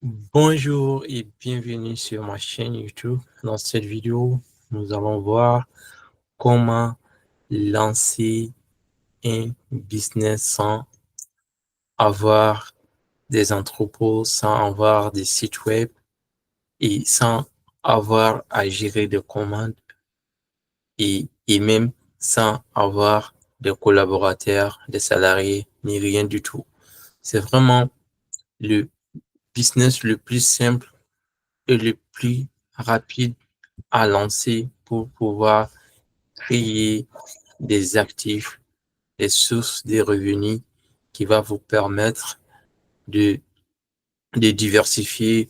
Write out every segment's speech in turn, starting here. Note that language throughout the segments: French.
Bonjour et bienvenue sur ma chaîne YouTube. Dans cette vidéo, nous allons voir comment lancer un business sans avoir des entrepôts, sans avoir des sites web et sans avoir à gérer des commandes et même sans avoir des collaborateurs, des salariés, ni rien du tout. C'est vraiment le business le plus simple et le plus rapide à lancer pour pouvoir créer des actifs, des sources de revenus qui va vous permettre de, de diversifier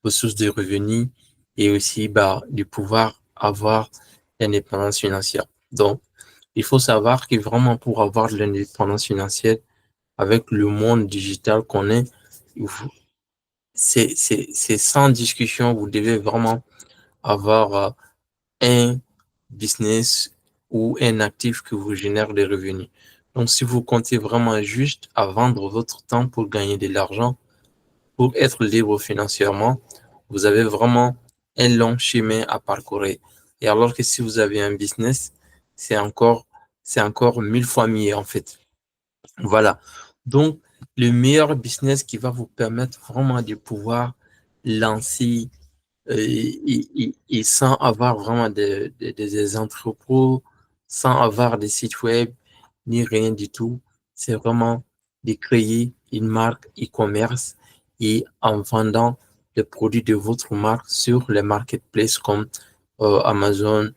vos sources de revenus et aussi de pouvoir avoir l'indépendance financière. Donc, il faut savoir que vraiment pour avoir de l'indépendance financière avec le monde digital qu'on est, c'est sans discussion, vous devez vraiment avoir un business ou un actif qui vous génère des revenus. Donc, si vous comptez vraiment juste à vendre votre temps pour gagner de l'argent, pour être libre financièrement, vous avez vraiment un long chemin à parcourir. Et alors que si vous avez un business, c'est encore, c'est encore 1000 fois mieux en fait. Voilà. Donc, le meilleur business qui va vous permettre vraiment de pouvoir lancer et sans avoir vraiment des entrepôts, sans avoir des sites web, ni rien du tout. C'est vraiment de créer une marque e-commerce et en vendant les produits de votre marque sur les marketplaces comme Amazon.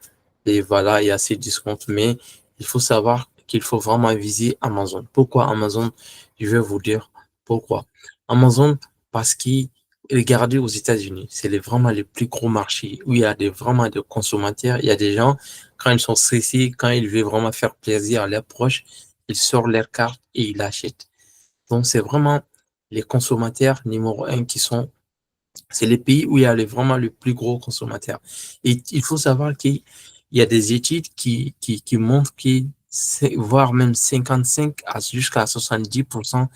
Et voilà, il y a ces discounts. Mais il faut savoir qu'il faut vraiment viser Amazon. Pourquoi Amazon? Je vais vous dire pourquoi. Amazon, parce qu'il regardez aux États-Unis, c'est vraiment le plus gros marché où il y a vraiment de consommateurs. Il y a des gens, quand ils sont stressés, quand ils veulent vraiment faire plaisir à leurs proches, ils sortent leur carte et ils l'achètent. Donc, c'est vraiment les consommateurs numéro un c'est les pays où il y a vraiment le plus gros consommateur. Et il faut savoir qu'il y a des études qui montrent que, voire même 55 à jusqu'à 70%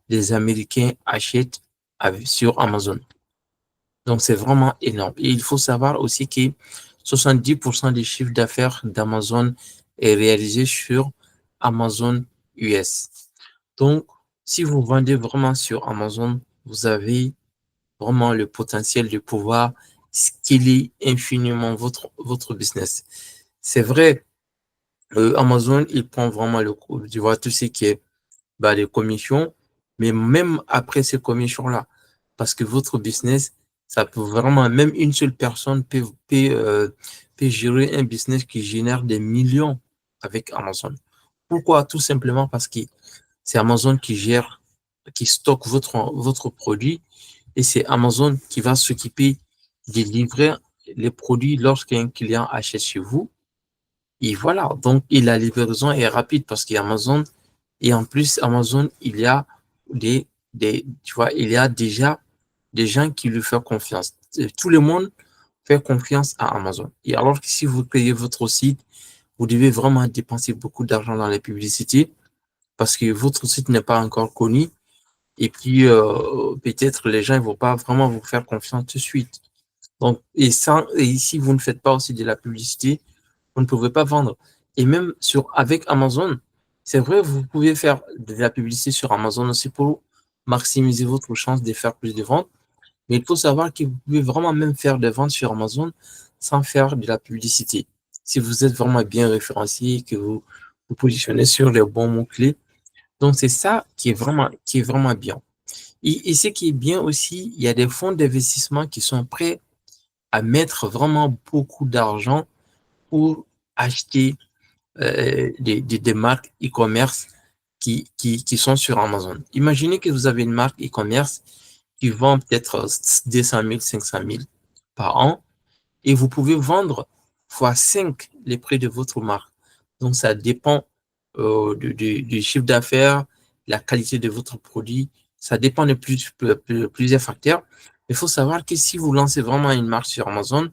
des Américains achètent sur Amazon. Donc, c'est vraiment énorme. Et il faut savoir aussi que 70% des chiffres d'affaires d'Amazon est réalisé sur Amazon US. Donc, si vous vendez vraiment sur Amazon, vous avez vraiment le potentiel de pouvoir scaler infiniment votre business. C'est vrai, Amazon, il prend vraiment le coup, tu vois, tout ce qui est les commissions, mais même après ces commissions-là, parce que votre business, ça peut vraiment, même une seule personne peut gérer un business qui génère des millions avec Amazon. Pourquoi? Tout simplement parce que c'est Amazon qui gère, qui stocke votre produit et c'est Amazon qui va s'occuper de livrer les produits lorsqu'un client achète chez vous. Et voilà, donc et la livraison est rapide parce qu'Amazon, et en plus, Amazon, il y a tu vois, il y a déjà des gens qui lui font confiance. Tout le monde fait confiance à Amazon. Et alors que si vous créez votre site, vous devez vraiment dépenser beaucoup d'argent dans les publicités parce que votre site n'est pas encore connu. Et puis, peut-être les gens ne vont pas vraiment vous faire confiance tout de suite. Donc, et si vous ne faites pas aussi de la publicité, vous ne pouvez pas vendre. Et même avec Amazon, c'est vrai, vous pouvez faire de la publicité sur Amazon aussi pour maximiser votre chance de faire plus de ventes. Mais il faut savoir que vous pouvez vraiment même faire des ventes sur Amazon sans faire de la publicité. Si vous êtes vraiment bien référencié, que vous vous positionnez sur les bons mots-clés. Donc, c'est ça qui est vraiment bien. Et ce qui est bien aussi, il y a des fonds d'investissement qui sont prêts à mettre vraiment beaucoup d'argent pour acheter des marques e-commerce qui sont sur Amazon. Imaginez que vous avez une marque e-commerce qui vend peut-être 200 000, 500 000 par an et vous pouvez vendre fois 5 les prix de votre marque. Donc, ça dépend du chiffre d'affaires, la qualité de votre produit. Ça dépend de plusieurs facteurs. Il faut savoir que si vous lancez vraiment une marque sur Amazon,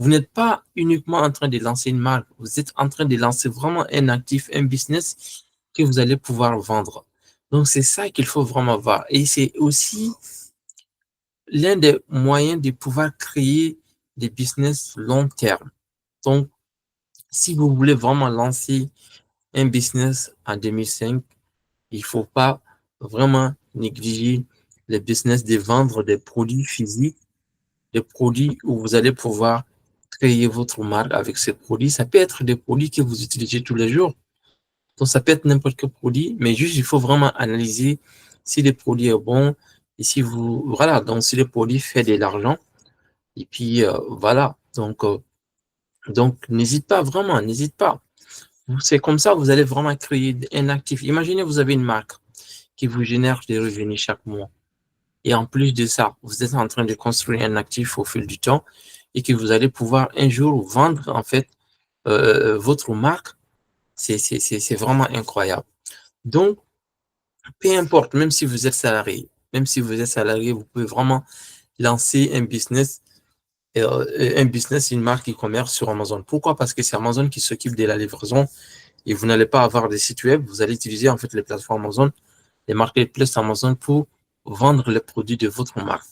vous n'êtes pas uniquement en train de lancer une marque, vous êtes en train de lancer vraiment un actif, un business que vous allez pouvoir vendre. Donc, c'est ça qu'il faut vraiment voir. Et c'est aussi l'un des moyens de pouvoir créer des business long terme. Donc, si vous voulez vraiment lancer un business en 2005, il ne faut pas vraiment négliger le business de vendre des produits physiques, des produits où vous allez pouvoir créer votre marque avec ces produits. Ça peut être des produits que vous utilisez tous les jours. Donc, ça peut être n'importe quel produit, mais juste, il faut vraiment analyser si le produit est bon et si voilà, donc si le produit fait de l'argent. Et puis, voilà. Donc, n'hésite pas, vraiment, n'hésite pas. C'est comme ça, vous allez vraiment créer un actif. Imaginez, vous avez une marque qui vous génère des revenus chaque mois. Et en plus de ça, vous êtes en train de construire un actif au fil du temps et que vous allez pouvoir un jour vendre, en fait, votre marque. C'est vraiment incroyable. Donc, peu importe, même si vous êtes salarié, vous pouvez vraiment lancer un business, une marque e-commerce sur Amazon. Pourquoi? Parce que c'est Amazon qui s'occupe de la livraison et vous n'allez pas avoir des sites web. Vous allez utiliser en fait les plateformes Amazon, les marketplaces Amazon pour vendre les produits de votre marque.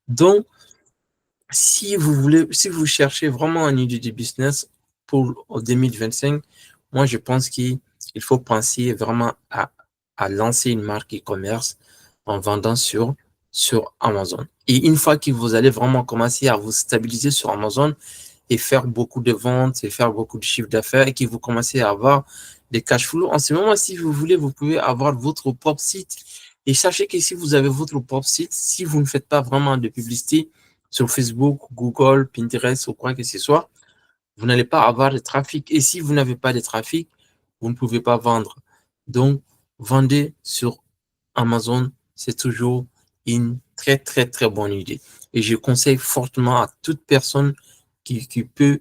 Donc, si vous cherchez vraiment une idée de business pour 2025, moi, je pense qu'il faut penser vraiment à lancer une marque e-commerce en vendant sur Amazon. Et une fois que vous allez vraiment commencer à vous stabiliser sur Amazon et faire beaucoup de ventes et faire beaucoup de chiffre d'affaires et que vous commencez à avoir des cash flow, en ce moment, si vous voulez, vous pouvez avoir votre propre site. Et sachez que si vous avez votre propre site, si vous ne faites pas vraiment de publicité sur Facebook, Google, Pinterest ou quoi que ce soit, vous n'allez pas avoir de trafic. Et si vous n'avez pas de trafic, vous ne pouvez pas vendre. Donc, vendez sur Amazon, c'est toujours une très, très, très bonne idée. Et je conseille fortement à toute personne qui peut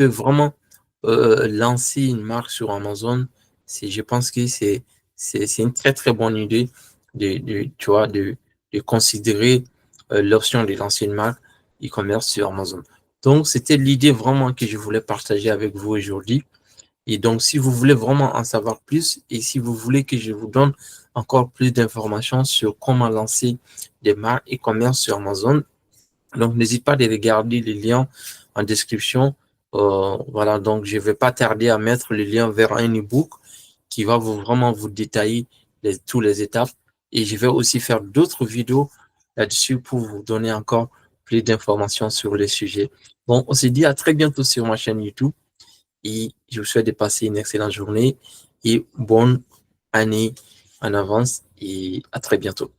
vraiment lancer une marque sur Amazon. Je pense que c'est une très, très bonne idée tu vois, de considérer l'option de lancer une marque e-commerce sur Amazon. Donc, c'était l'idée vraiment que je voulais partager avec vous aujourd'hui. Et donc, si vous voulez vraiment en savoir plus et si vous voulez que je vous donne encore plus d'informations sur comment lancer des marques e-commerce sur Amazon, donc n'hésite pas à regarder les liens en description. Voilà, donc je ne vais pas tarder à mettre le lien vers un e-book qui va vraiment vous détailler toutes les étapes. Et je vais aussi faire d'autres vidéos là-dessus pour vous donner encore plus d'informations sur le sujet. Bon, on se dit à très bientôt sur ma chaîne YouTube et je vous souhaite de passer une excellente journée et bonne année en avance et à très bientôt.